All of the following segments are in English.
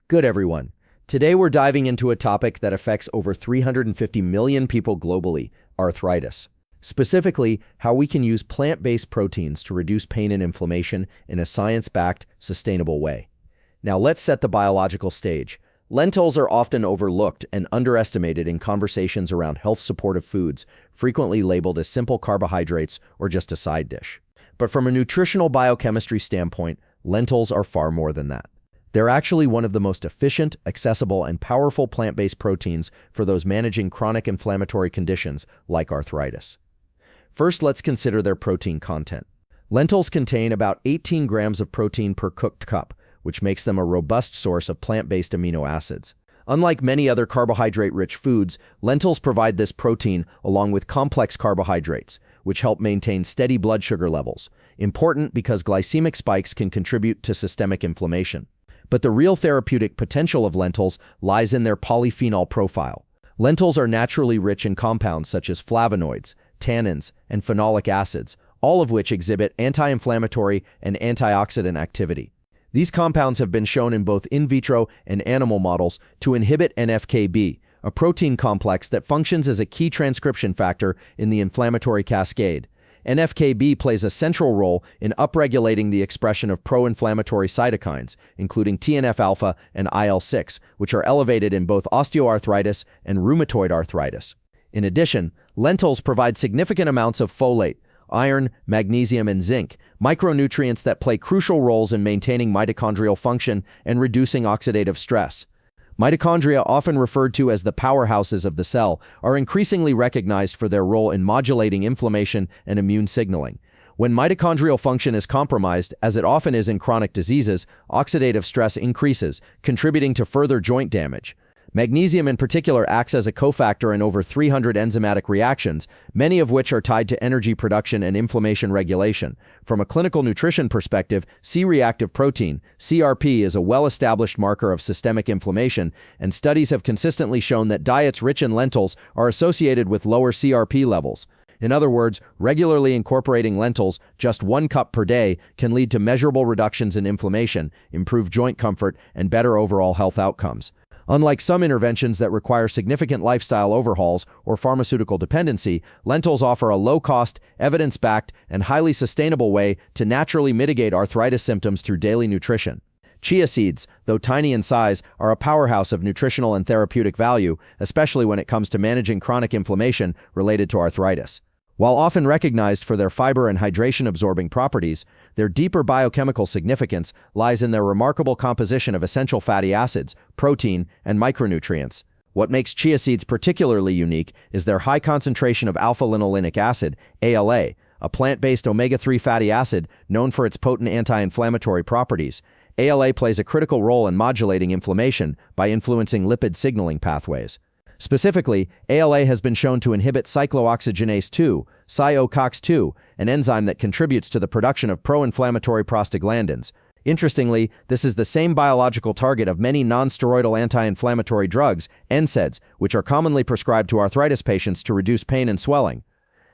Good, everyone. Today we're diving into a topic that affects over 350 million people globally, arthritis. Specifically, how we can use plant-based proteins to reduce pain and inflammation in a science-backed, sustainable way. Now let's set the biological stage. Lentils are often overlooked and underestimated in conversations around health-supportive foods, frequently labeled as simple carbohydrates or just a side dish. But from a nutritional biochemistry standpoint, lentils are far more than that. They're actually one of the most efficient, accessible, and powerful plant-based proteins for those managing chronic inflammatory conditions like arthritis. First, let's consider their protein content. Lentils contain about 18 grams of protein per cooked cup, which makes them a robust source of plant-based amino acids. Unlike many other carbohydrate-rich foods, lentils provide this protein along with complex carbohydrates, which help maintain steady blood sugar levels, important because glycemic spikes can contribute to systemic inflammation. But the real therapeutic potential of lentils lies in their polyphenol profile. Lentils are naturally rich in compounds such as flavonoids, tannins, and phenolic acids, all of which exhibit anti-inflammatory and antioxidant activity. These compounds have been shown in both in vitro and animal models to inhibit NF-κB, a protein complex that functions as a key transcription factor in the inflammatory cascade. NF-κB plays a central role in upregulating the expression of pro-inflammatory cytokines, including TNF-alpha and IL-6, which are elevated in both osteoarthritis and rheumatoid arthritis. In addition, lentils provide significant amounts of folate, iron, magnesium, and zinc, micronutrients that play crucial roles in maintaining mitochondrial function and reducing oxidative stress. Mitochondria, often referred to as the powerhouses of the cell, are increasingly recognized for their role in modulating inflammation and immune signaling. When mitochondrial function is compromised, as it often is in chronic diseases, oxidative stress increases, contributing to further joint damage. Magnesium in particular acts as a cofactor in over 300 enzymatic reactions, many of which are tied to energy production and inflammation regulation. From a clinical nutrition perspective, C-reactive protein, CRP, is a well-established marker of systemic inflammation, and studies have consistently shown that diets rich in lentils are associated with lower CRP levels. In other words, regularly incorporating lentils, just 1 cup per day, can lead to measurable reductions in inflammation, improved joint comfort, and better overall health outcomes. Unlike some interventions that require significant lifestyle overhauls or pharmaceutical dependency, lentils offer a low-cost, evidence-backed, and highly sustainable way to naturally mitigate arthritis symptoms through daily nutrition. Chia seeds, though tiny in size, are a powerhouse of nutritional and therapeutic value, especially when it comes to managing chronic inflammation related to arthritis. While often recognized for their fiber and hydration-absorbing properties, their deeper biochemical significance lies in their remarkable composition of essential fatty acids, protein, and micronutrients. What makes chia seeds particularly unique is their high concentration of alpha-linolenic acid, ALA, a plant-based omega-3 fatty acid known for its potent anti-inflammatory properties. ALA plays a critical role in modulating inflammation by influencing lipid signaling pathways. Specifically, ALA has been shown to inhibit cyclooxygenase 2, CyOCox-2, an enzyme that contributes to the production of pro-inflammatory prostaglandins. Interestingly, this is the same biological target of many non-steroidal anti-inflammatory drugs, NSAIDs, which are commonly prescribed to arthritis patients to reduce pain and swelling.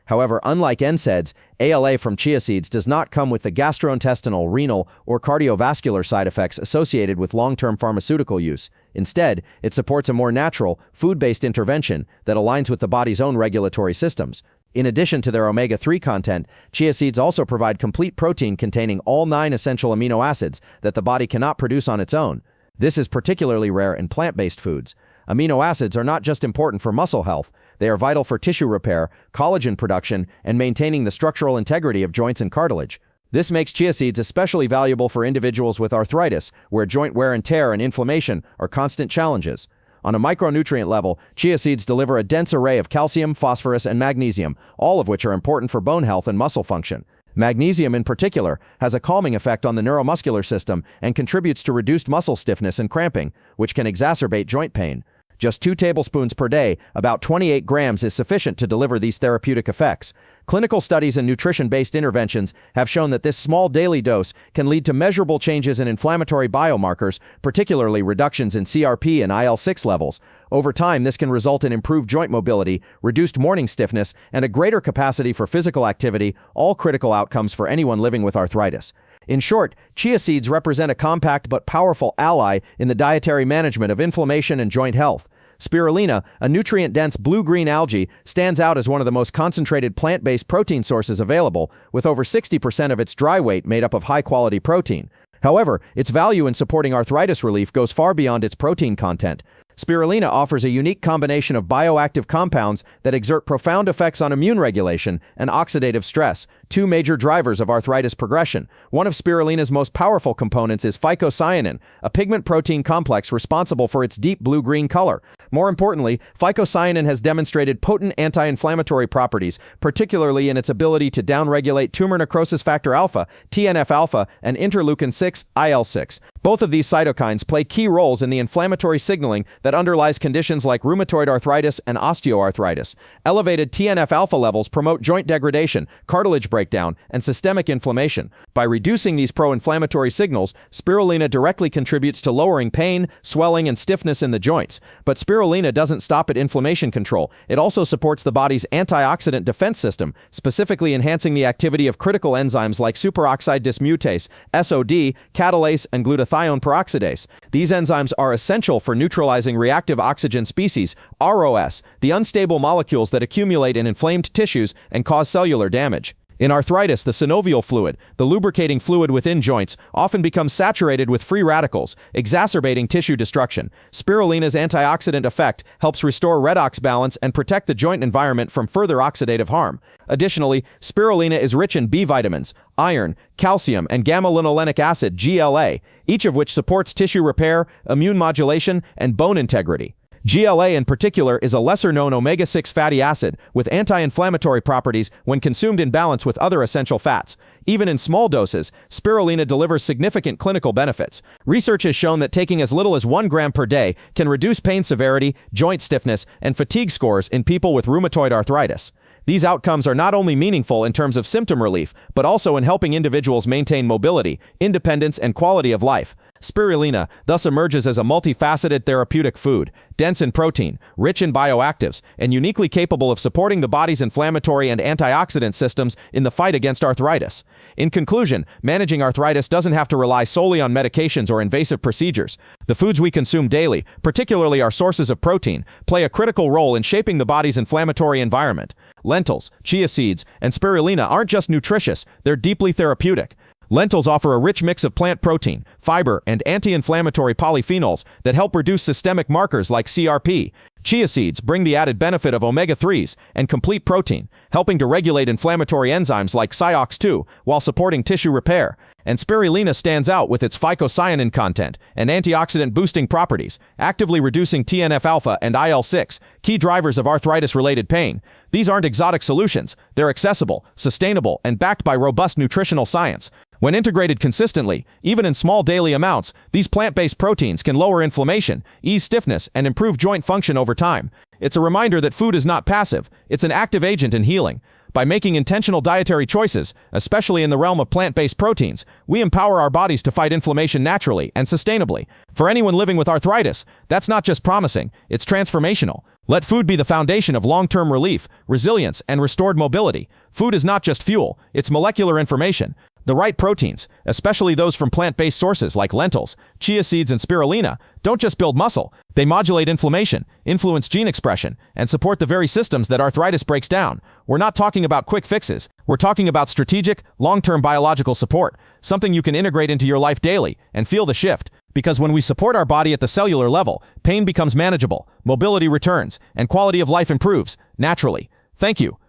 However, unlike NSAIDs, ALA from chia seeds does not come with the gastrointestinal, renal, or cardiovascular side effects associated with long-term pharmaceutical use. Instead, it supports a more natural, food-based intervention that aligns with the body's own regulatory systems. In addition to their omega-3 content, chia seeds also provide complete protein containing all 9 essential amino acids that the body cannot produce on its own. This is particularly rare in plant-based foods. Amino acids are not just important for muscle health, they are vital for tissue repair, collagen production, and maintaining the structural integrity of joints and cartilage. This makes chia seeds especially valuable for individuals with arthritis, where joint wear and tear and inflammation are constant challenges. On a micronutrient level, chia seeds deliver a dense array of calcium, phosphorus, and magnesium, all of which are important for bone health and muscle function. Magnesium, in particular, has a calming effect on the neuromuscular system and contributes to reduced muscle stiffness and cramping, which can exacerbate joint pain. Just 2 tablespoons per day, about 28 grams, is sufficient to deliver these therapeutic effects. Clinical studies and nutrition-based interventions have shown that this small daily dose can lead to measurable changes in inflammatory biomarkers, particularly reductions in CRP and IL-6 levels. Over time, this can result in improved joint mobility, reduced morning stiffness, and a greater capacity for physical activity, all critical outcomes for anyone living with arthritis. In short, chia seeds represent a compact but powerful ally in the dietary management of inflammation and joint health. Spirulina, a nutrient-dense blue-green algae, stands out as one of the most concentrated plant-based protein sources available, with over 60% of its dry weight made up of high-quality protein. However, its value in supporting arthritis relief goes far beyond its protein content. Spirulina offers a unique combination of bioactive compounds that exert profound effects on immune regulation and oxidative stress, two major drivers of arthritis progression. One of spirulina's most powerful components is phycocyanin, a pigment protein complex responsible for its deep blue-green color. More importantly, phycocyanin has demonstrated potent anti-inflammatory properties, particularly in its ability to downregulate tumor necrosis factor alpha, TNF-alpha, and interleukin-6, IL-6. Both of these cytokines play key roles in the inflammatory signaling that underlies conditions like rheumatoid arthritis and osteoarthritis. Elevated TNF-alpha levels promote joint degradation, cartilage breakdown, and systemic inflammation. By reducing these pro-inflammatory signals, spirulina directly contributes to lowering pain, swelling, and stiffness in the joints. But spirulina doesn't stop at inflammation control. It also supports the body's antioxidant defense system, specifically enhancing the activity of critical enzymes like superoxide dismutase, SOD, catalase, and glutathione peroxidase. These enzymes are essential for neutralizing reactive oxygen species, ROS, the unstable molecules that accumulate in inflamed tissues and cause cellular damage. In arthritis, the synovial fluid, the lubricating fluid within joints, often becomes saturated with free radicals, exacerbating tissue destruction. Spirulina's antioxidant effect helps restore redox balance and protect the joint environment from further oxidative harm. Additionally, spirulina is rich in B vitamins, iron, calcium, and gamma-linolenic acid, GLA, each of which supports tissue repair, immune modulation, and bone integrity. GLA in particular is a lesser-known omega-6 fatty acid with anti-inflammatory properties when consumed in balance with other essential fats. Even in small doses, spirulina delivers significant clinical benefits. Research has shown that taking as little as 1 gram per day can reduce pain severity, joint stiffness, and fatigue scores in people with rheumatoid arthritis. These outcomes are not only meaningful in terms of symptom relief, but also in helping individuals maintain mobility, independence, and quality of life. Spirulina thus emerges as a multifaceted therapeutic food, dense in protein, rich in bioactives, and uniquely capable of supporting the body's inflammatory and antioxidant systems in the fight against arthritis. In conclusion, managing arthritis doesn't have to rely solely on medications or invasive procedures. The foods we consume daily, particularly our sources of protein, play a critical role in shaping the body's inflammatory environment. Lentils, chia seeds, and spirulina aren't just nutritious, they're deeply therapeutic. Lentils offer a rich mix of plant protein, fiber, and anti-inflammatory polyphenols that help reduce systemic markers like CRP. Chia seeds bring the added benefit of omega-3s and complete protein, helping to regulate inflammatory enzymes like SIOX2 while supporting tissue repair. And spirulina stands out with its phycocyanin content and antioxidant-boosting properties, actively reducing TNF-alpha and IL-6, key drivers of arthritis-related pain. These aren't exotic solutions. They're accessible, sustainable, and backed by robust nutritional science. When integrated consistently, even in small daily amounts, these plant-based proteins can lower inflammation, ease stiffness, and improve joint function over time. It's a reminder that food is not passive, it's an active agent in healing. By making intentional dietary choices, especially in the realm of plant-based proteins, we empower our bodies to fight inflammation naturally and sustainably. For anyone living with arthritis, that's not just promising, it's transformational. Let food be the foundation of long-term relief, resilience, and restored mobility. Food is not just fuel, it's molecular information. The right proteins, especially those from plant-based sources like lentils, chia seeds, and spirulina, don't just build muscle. They modulate inflammation, influence gene expression, and support the very systems that arthritis breaks down. We're not talking about quick fixes. We're talking about strategic, long-term biological support, something you can integrate into your life daily and feel the shift. Because when we support our body at the cellular level, pain becomes manageable, mobility returns, and quality of life improves, naturally. Thank you